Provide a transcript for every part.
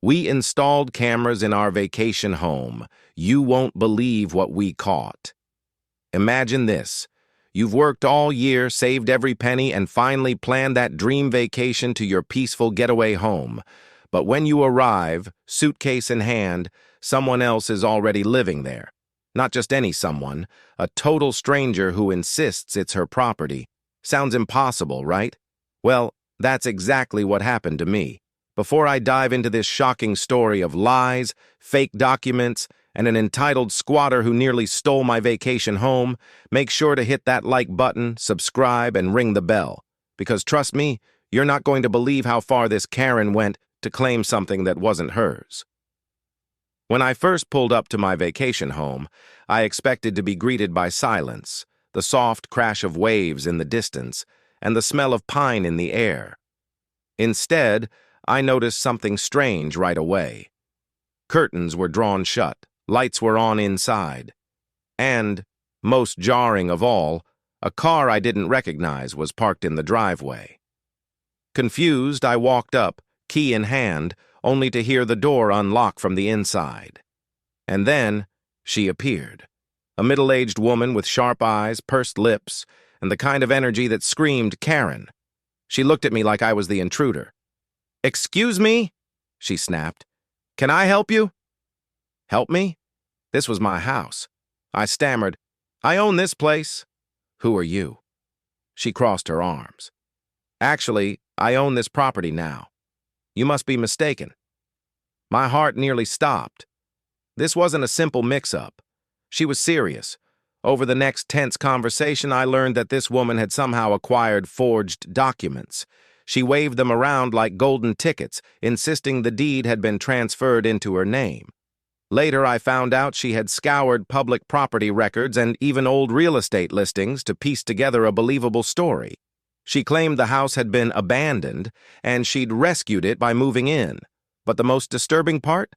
We installed cameras in our vacation home. You won't believe what we caught. Imagine this. You've worked all year, saved every penny, and finally planned that dream vacation to your peaceful getaway home. But when you arrive, suitcase in hand, someone else is already living there. Not just any someone, a total stranger who insists it's her property. Sounds impossible, right? Well, that's exactly what happened to me. Before I dive into this shocking story of lies, fake documents, and an entitled squatter who nearly stole my vacation home, make sure to hit that like button, subscribe, and ring the bell. Because trust me, you're not going to believe how far this Karen went to claim something that wasn't hers. When I first pulled up to my vacation home, I expected to be greeted by silence, the soft crash of waves in the distance, and the smell of pine in the air. Instead, I noticed something strange right away. Curtains were drawn shut, lights were on inside, and, most jarring of all, a car I didn't recognize was parked in the driveway. Confused, I walked up, key in hand, only to hear the door unlock from the inside. And then, she appeared. A middle-aged woman with sharp eyes, pursed lips, and the kind of energy that screamed Karen. She looked at me like I was the intruder. "Excuse me?" she snapped. "Can I help you?" Help me? This was my house. I stammered, "I own this place." "Who are you?" She crossed her arms. "Actually, I own this property now. You must be mistaken." My heart nearly stopped. This wasn't a simple mix-up. She was serious. Over the next tense conversation, I learned that this woman had somehow acquired forged documents. She waved them around like golden tickets, insisting the deed had been transferred into her name. Later, I found out she had scoured public property records and even old real estate listings to piece together a believable story. She claimed the house had been abandoned, and she'd rescued it by moving in. But the most disturbing part?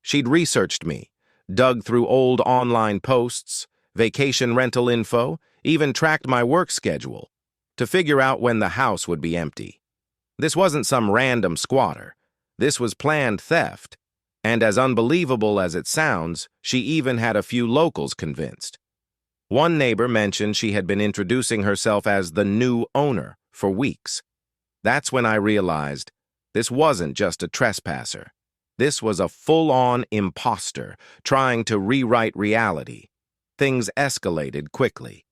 She'd researched me, dug through old online posts, vacation rental info, even tracked my work schedule, to figure out when the house would be empty. This wasn't some random squatter. This was planned theft. And as unbelievable as it sounds, she even had a few locals convinced. One neighbor mentioned she had been introducing herself as the new owner for weeks. That's when I realized this wasn't just a trespasser. This was a full-on impostor trying to rewrite reality. Things escalated quickly.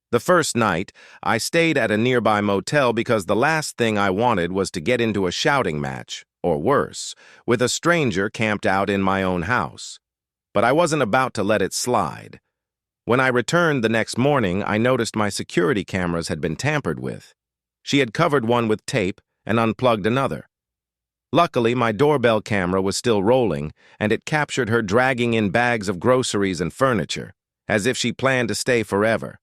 The first night, I stayed at a nearby motel because the last thing I wanted was to get into a shouting match, or worse, with a stranger camped out in my own house. But I wasn't about to let it slide. When I returned the next morning, I noticed my security cameras had been tampered with. She had covered one with tape and unplugged another. Luckily, my doorbell camera was still rolling, and it captured her dragging in bags of groceries and furniture, as if she planned to stay forever.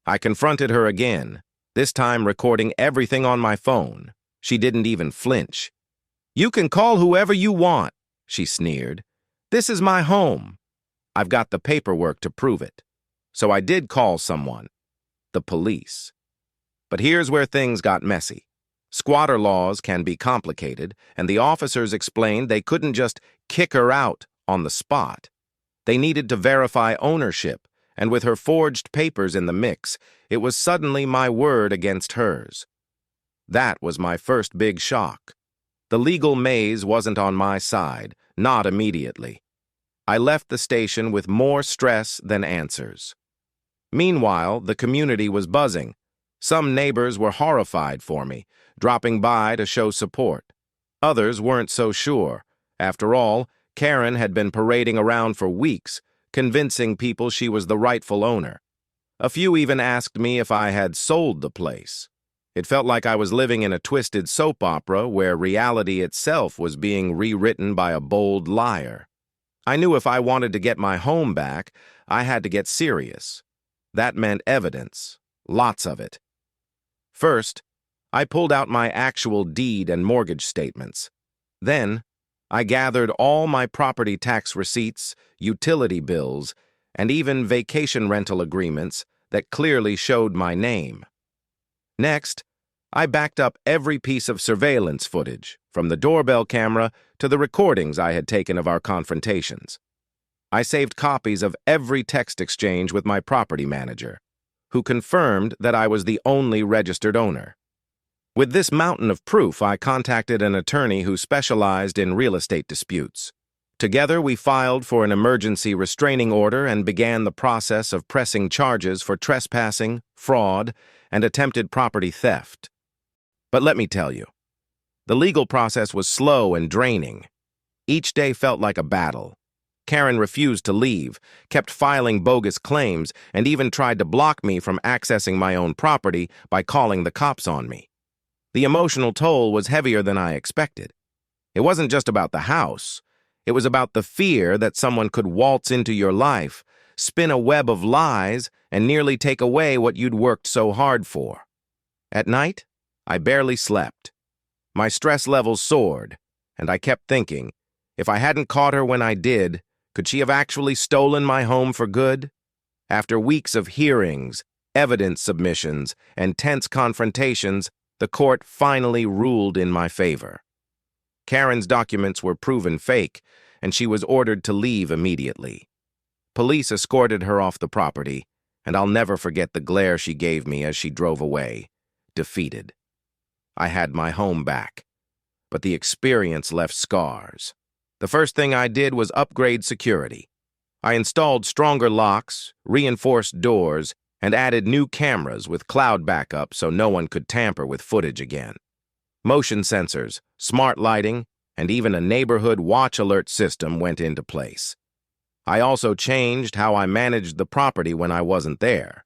I confronted her again, this time recording everything on my phone. She didn't even flinch. "You can call whoever you want," she sneered. "This is my home. I've got the paperwork to prove it." So I did call someone, the police. But here's where things got messy. Squatter laws can be complicated, and the officers explained they couldn't just kick her out on the spot. They needed to verify ownership, and with her forged papers in the mix, it was suddenly my word against hers. That was my first big shock. The legal maze wasn't on my side, not immediately. I left the station with more stress than answers. Meanwhile, the community was buzzing. Some neighbors were horrified for me, dropping by to show support. Others weren't so sure. After all, Karen had been parading around for weeks, convincing people she was the rightful owner. A few even asked me if I had sold the place. It felt like I was living in a twisted soap opera where reality itself was being rewritten by a bold liar. I knew if I wanted to get my home back, I had to get serious. That meant evidence, lots of it. First, I pulled out my actual deed and mortgage statements. Then, I gathered all my property tax receipts, utility bills, and even vacation rental agreements that clearly showed my name. Next, I backed up every piece of surveillance footage, from the doorbell camera to the recordings I had taken of our confrontations. I saved copies of every text exchange with my property manager, who confirmed that I was the only registered owner. With this mountain of proof, I contacted an attorney who specialized in real estate disputes. Together, we filed for an emergency restraining order and began the process of pressing charges for trespassing, fraud, and attempted property theft. But let me tell you, the legal process was slow and draining. Each day felt like a battle. Karen refused to leave, kept filing bogus claims, and even tried to block me from accessing my own property by calling the cops on me. The emotional toll was heavier than I expected. It wasn't just about the house. It was about the fear that someone could waltz into your life, spin a web of lies, and nearly take away what you'd worked so hard for. At night, I barely slept. My stress levels soared, and I kept thinking, if I hadn't caught her when I did, could she have actually stolen my home for good? After weeks of hearings, evidence submissions, and tense confrontations, the court finally ruled in my favor. Karen's documents were proven fake, and she was ordered to leave immediately. Police escorted her off the property, and I'll never forget the glare she gave me as she drove away, defeated. I had my home back, but the experience left scars. The first thing I did was upgrade security. I installed stronger locks, reinforced doors, and added new cameras with cloud backup so no one could tamper with footage again. Motion sensors, smart lighting, and even a neighborhood watch alert system went into place. I also changed how I managed the property when I wasn't there.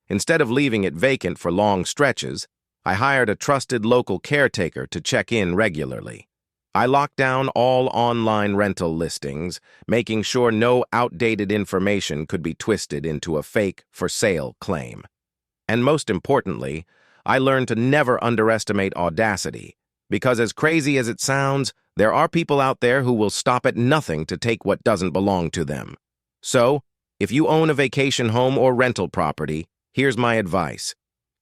Instead of leaving it vacant for long stretches, I hired a trusted local caretaker to check in regularly. I locked down all online rental listings, making sure no outdated information could be twisted into a fake for sale claim. And most importantly, I learned to never underestimate audacity, because as crazy as it sounds, there are people out there who will stop at nothing to take what doesn't belong to them. So, if you own a vacation home or rental property, here's my advice.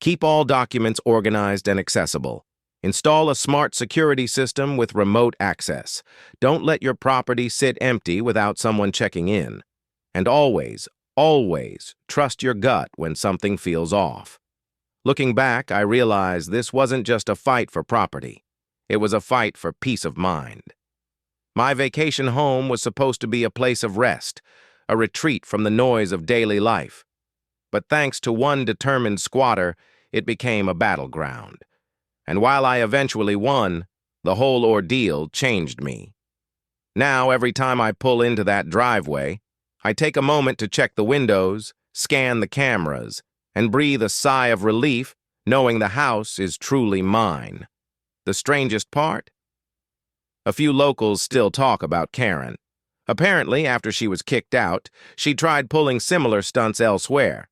Keep all documents organized and accessible. Install a smart security system with remote access. Don't let your property sit empty without someone checking in. And always, always trust your gut when something feels off. Looking back, I realized this wasn't just a fight for property. It was a fight for peace of mind. My vacation home was supposed to be a place of rest, a retreat from the noise of daily life. But thanks to one determined squatter, it became a battleground. And while I eventually won, the whole ordeal changed me. Now, every time I pull into that driveway, I take a moment to check the windows, scan the cameras, and breathe a sigh of relief knowing the house is truly mine. The strangest part? A few locals still talk about Karen. Apparently, after she was kicked out, she tried pulling similar stunts elsewhere.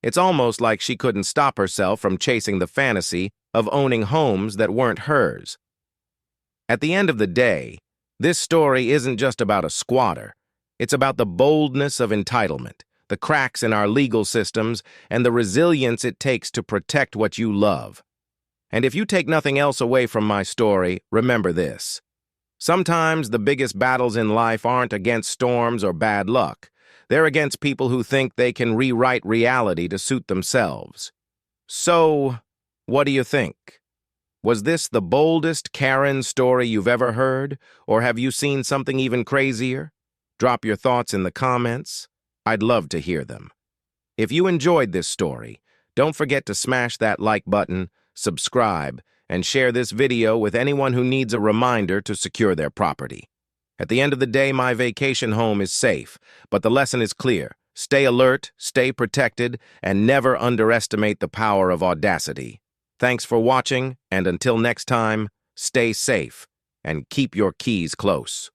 It's almost like she couldn't stop herself from chasing the fantasy of owning homes that weren't hers. At the end of the day, this story isn't just about a squatter. It's about the boldness of entitlement, the cracks in our legal systems, and the resilience it takes to protect what you love. And if you take nothing else away from my story, remember this. Sometimes the biggest battles in life aren't against storms or bad luck. They're against people who think they can rewrite reality to suit themselves. So, what do you think? Was this the boldest Karen story you've ever heard, or have you seen something even crazier? Drop your thoughts in the comments. I'd love to hear them. If you enjoyed this story, don't forget to smash that like button, subscribe, and share this video with anyone who needs a reminder to secure their property. At the end of the day, my vacation home is safe, but the lesson is clear. Stay alert, stay protected, and never underestimate the power of audacity. Thanks for watching, and until next time, stay safe and keep your keys close.